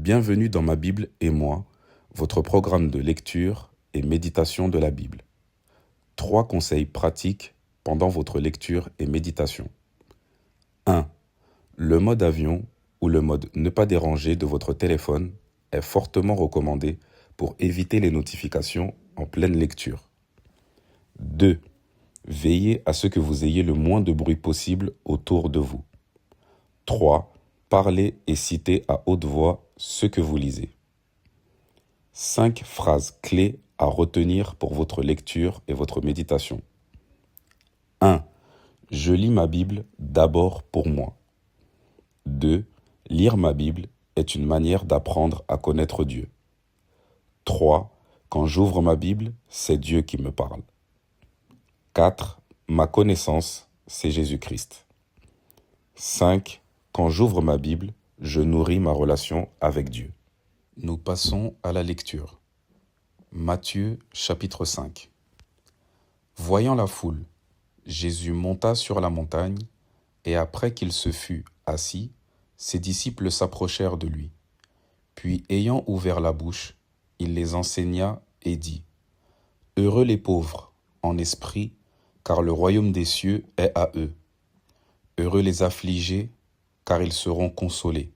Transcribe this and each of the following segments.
Bienvenue dans ma Bible et moi, votre programme de lecture et méditation de la Bible. 3 conseils pratiques pendant votre lecture et méditation. 1. Le mode avion ou le mode ne pas déranger de votre téléphone est fortement recommandé pour éviter les notifications en pleine lecture. 2. Veillez à ce que vous ayez le moins de bruit possible autour de vous. 3. Parlez et citez à haute voix ce que vous lisez. 5 phrases clés à retenir pour votre lecture et votre méditation. 1. Je lis ma Bible d'abord pour moi. 2. Lire ma Bible est une manière d'apprendre à connaître Dieu. 3. Quand j'ouvre ma Bible, c'est Dieu qui me parle. 4. Ma connaissance, c'est Jésus-Christ. 5. Quand j'ouvre ma Bible, je nourris ma relation avec Dieu. Nous passons à la lecture. Matthieu chapitre 5. Voyant la foule, Jésus monta sur la montagne, et après qu'il se fut assis, ses disciples s'approchèrent de lui. Puis, ayant ouvert la bouche, il les enseigna et dit : Heureux les pauvres en esprit, car le royaume des cieux est à eux. Heureux les affligés, car ils seront consolés.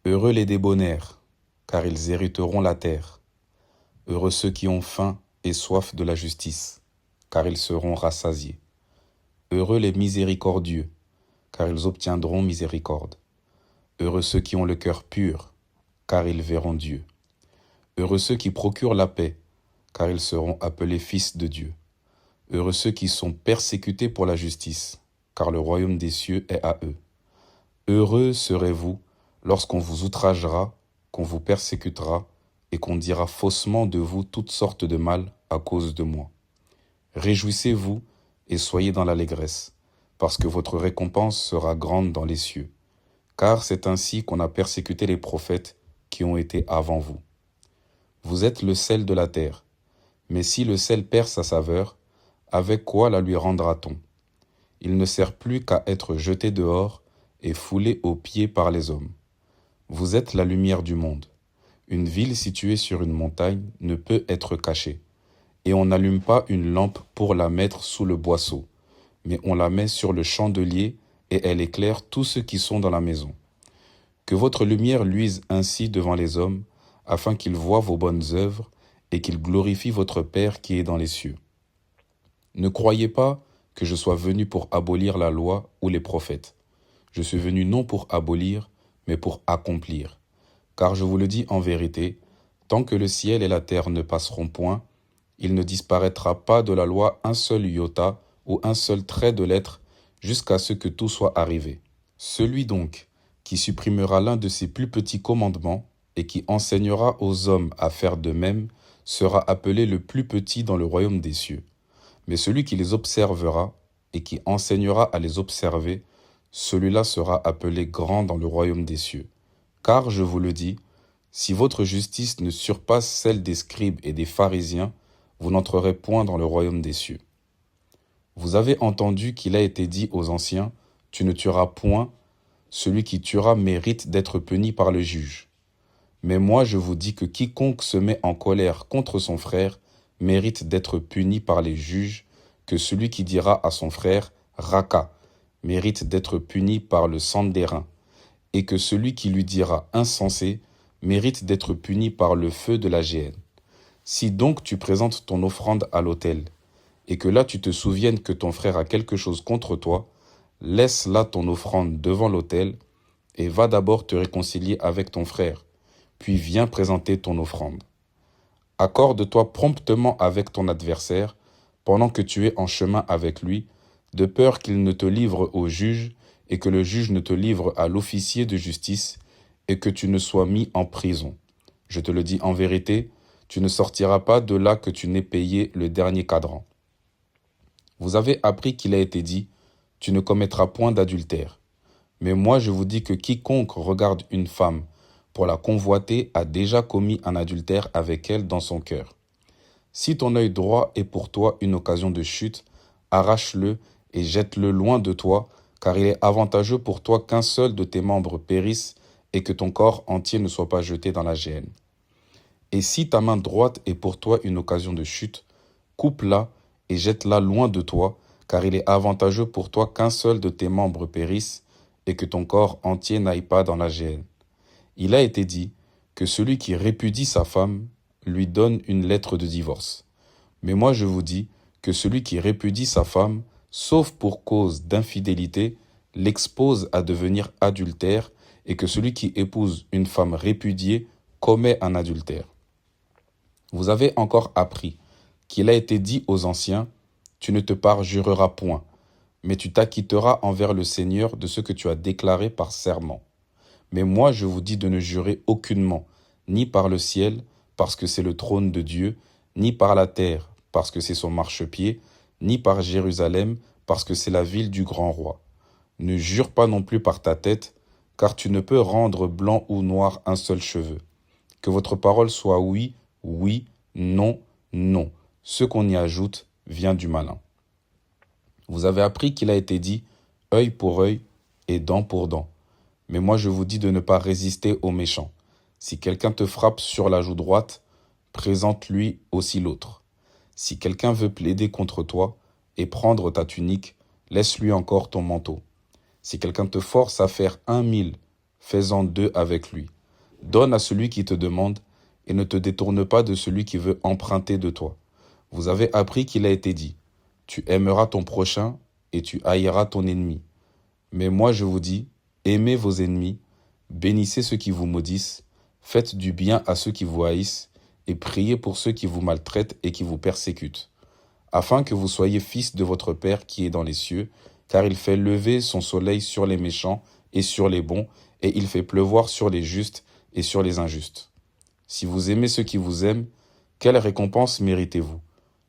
Heureux les débonnaires, car ils hériteront la terre. Heureux ceux qui ont faim et soif de la justice, car ils seront rassasiés. Heureux les miséricordieux, car ils obtiendront miséricorde. Heureux ceux qui ont le cœur pur, car ils verront Dieu. Heureux ceux qui procurent la paix, car ils seront appelés fils de Dieu. Heureux ceux qui sont persécutés pour la justice, car le royaume des cieux est à eux. Heureux serez-vous lorsqu'on vous outragera, qu'on vous persécutera et qu'on dira faussement de vous toutes sortes de mal à cause de moi. Réjouissez-vous et soyez dans l'allégresse, parce que votre récompense sera grande dans les cieux. Car c'est ainsi qu'on a persécuté les prophètes qui ont été avant vous. Vous êtes le sel de la terre, mais si le sel perd sa saveur, avec quoi la lui rendra-t-on ? Il ne sert plus qu'à être jeté dehors et foulé aux pieds par les hommes. Vous êtes la lumière du monde. Une ville située sur une montagne ne peut être cachée. Et on n'allume pas une lampe pour la mettre sous le boisseau, mais on la met sur le chandelier et elle éclaire tous ceux qui sont dans la maison. Que votre lumière luise ainsi devant les hommes, afin qu'ils voient vos bonnes œuvres et qu'ils glorifient votre Père qui est dans les cieux. Ne croyez pas que je sois venu pour abolir la loi ou les prophètes. Je suis venu non pour abolir, mais pour accomplir. Car je vous le dis en vérité, tant que le ciel et la terre ne passeront point, il ne disparaîtra pas de la loi un seul iota ou un seul trait de lettre jusqu'à ce que tout soit arrivé. Celui donc qui supprimera l'un de ces plus petits commandements et qui enseignera aux hommes à faire de même sera appelé le plus petit dans le royaume des cieux. Mais celui qui les observera et qui enseignera à les observer, celui-là sera appelé grand dans le royaume des cieux. Car, je vous le dis, si votre justice ne surpasse celle des scribes et des pharisiens, vous n'entrerez point dans le royaume des cieux. Vous avez entendu qu'il a été dit aux anciens : Tu ne tueras point, celui qui tuera mérite d'être puni par le juge. Mais moi je vous dis que quiconque se met en colère contre son frère mérite d'être puni par les juges, que celui qui dira à son frère « Raka » mérite d'être puni par le Sanhédrin, et que celui qui lui dira « Insensé » mérite d'être puni par le feu de la géhenne. Si donc tu présentes ton offrande à l'autel, et que là tu te souviennes que ton frère a quelque chose contre toi, laisse là ton offrande devant l'autel, et va d'abord te réconcilier avec ton frère, puis viens présenter ton offrande. Accorde-toi promptement avec ton adversaire, pendant que tu es en chemin avec lui, de peur qu'il ne te livre au juge, et que le juge ne te livre à l'officier de justice, et que tu ne sois mis en prison. Je te le dis en vérité, tu ne sortiras pas de là que tu n'aies payé le dernier cadran. Vous avez appris qu'il a été dit : Tu ne commettras point d'adultère. Mais moi je vous dis que quiconque regarde une femme pour la convoiter a déjà commis un adultère avec elle dans son cœur. Si ton œil droit est pour toi une occasion de chute, arrache-le et jette-le loin de toi, car il est avantageux pour toi qu'un seul de tes membres périsse et que ton corps entier ne soit pas jeté dans la géhenne. Et si ta main droite est pour toi une occasion de chute, coupe-la et jette-la loin de toi, car il est avantageux pour toi qu'un seul de tes membres périsse et que ton corps entier n'aille pas dans la géhenne. Il a été dit que celui qui répudie sa femme lui donne une lettre de divorce. Mais moi je vous dis que celui qui répudie sa femme, sauf pour cause d'infidélité, l'expose à devenir adultère, et que celui qui épouse une femme répudiée commet un adultère. Vous avez encore appris qu'il a été dit aux anciens, « Tu ne te parjureras point, mais tu t'acquitteras envers le Seigneur de ce que tu as déclaré par serment. » Mais moi je vous dis de ne jurer aucunement, ni par le ciel, parce que c'est le trône de Dieu, ni par la terre, parce que c'est son marchepied, ni par Jérusalem, parce que c'est la ville du grand roi. Ne jure pas non plus par ta tête, car tu ne peux rendre blanc ou noir un seul cheveu. Que votre parole soit oui, oui, non, non. Ce qu'on y ajoute vient du malin. Vous avez appris qu'il a été dit œil pour œil et dent pour dent. Mais moi je vous dis de ne pas résister aux méchants. Si quelqu'un te frappe sur la joue droite, présente-lui aussi l'autre. Si quelqu'un veut plaider contre toi et prendre ta tunique, laisse-lui encore ton manteau. Si quelqu'un te force à faire 1000, fais-en 2 avec lui. Donne à celui qui te demande et ne te détourne pas de celui qui veut emprunter de toi. Vous avez appris qu'il a été dit, tu aimeras ton prochain et tu haïras ton ennemi. Mais moi je vous dis, aimez vos ennemis, bénissez ceux qui vous maudissent, faites du bien à ceux qui vous haïssent et priez pour ceux qui vous maltraitent et qui vous persécutent, afin que vous soyez fils de votre Père qui est dans les cieux, car il fait lever son soleil sur les méchants et sur les bons, et il fait pleuvoir sur les justes et sur les injustes. Si vous aimez ceux qui vous aiment, quelle récompense méritez-vous?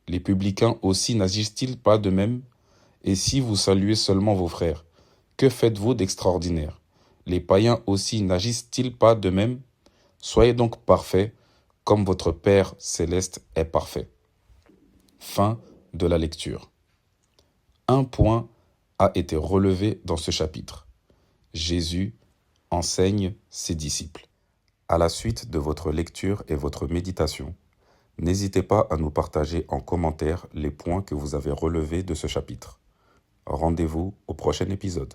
Les publicains aussi n'agissent-ils pas de même? Et si vous saluez seulement vos frères, que faites-vous d'extraordinaire? Les païens aussi n'agissent-ils pas de même? Soyez donc parfaits, comme votre Père céleste est parfait. Fin de la lecture. Un point a été relevé dans ce chapitre. Jésus enseigne ses disciples. À la suite de votre lecture et votre méditation, n'hésitez pas à nous partager en commentaire les points que vous avez relevés de ce chapitre. Rendez-vous au prochain épisode.